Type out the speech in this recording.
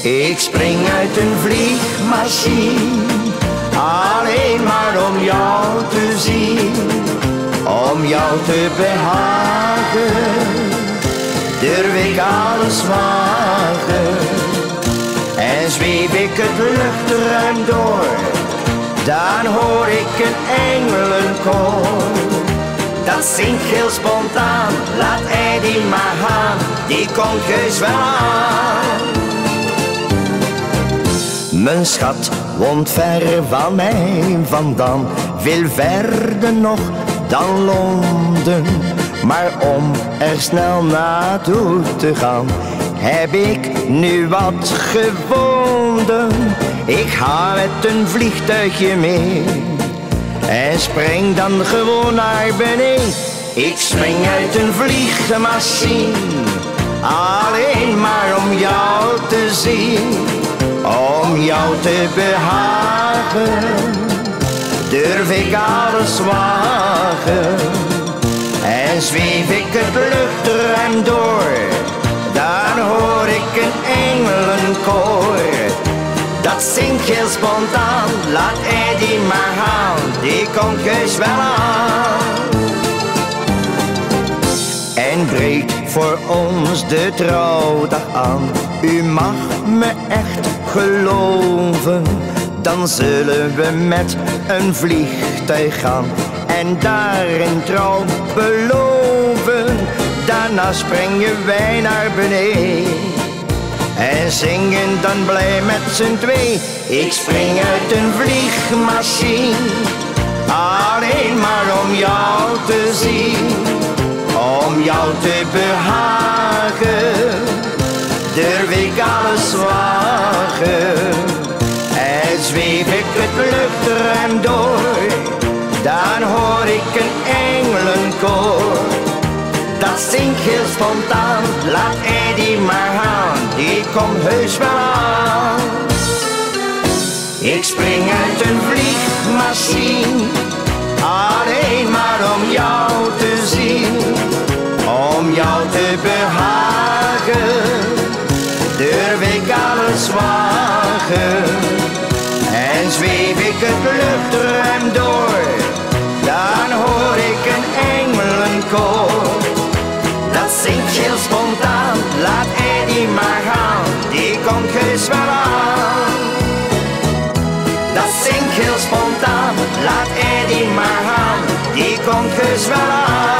Ik spring uit een vliegmachine, alleen maar om jou te zien, om jou te behagen, durf ik alles wagen. En zweef ik het luchtruim door, dan hoor ik een engelenkoor. Dat zingt heel spontaan, laat Eddie maar gaan, die komt heus wel aan. Mijn schat woont ver van mij vandaan, veel verder nog dan Londen. Maar om er snel naartoe te gaan, heb ik nu wat gevonden. Ik ga met een vliegtuigje mee en spring dan gewoon naar beneden. Ik spring uit een vliegmachine, alleen maar om jou te zien, om jou te behagen, durf ik alles wagen. En zweef ik het luchtruim door, dan hoor ik een engelenkoor. Dat zingt heel spontaan, laat Eddie maar gaan, die komt heus wel aan. En breekt voor ons de trouwdag aan, u mag me echt geloven. Dan zullen we met een vliegtuig gaan en daar in trouw beloven. Daarna springen wij naar beneden en zingen dan blij met z'n twee. Ik spring uit een vliegmachine, alleen maar om jou te zien, om jou te behagen, durf ik alles wagen. En zweef ik het luchtruim door, dan hoor ik een engelenkoor. Dat zingt heel spontaan, laat Eddie maar gaan, die komt heus wel aan. Ik spring uit een vliegmachine, alleen maar om jou te zien, om jou te behagen, durf ik alles wagen. En zweef ik het luchtruim door, dan hoor ik een engelenkoor. Dat zingt heel spontaan, laat Eddie maar gaan, die komt heus wel aan. Dat zingt heel spontaan, laat Eddie maar gaan, die komt heus wel aan.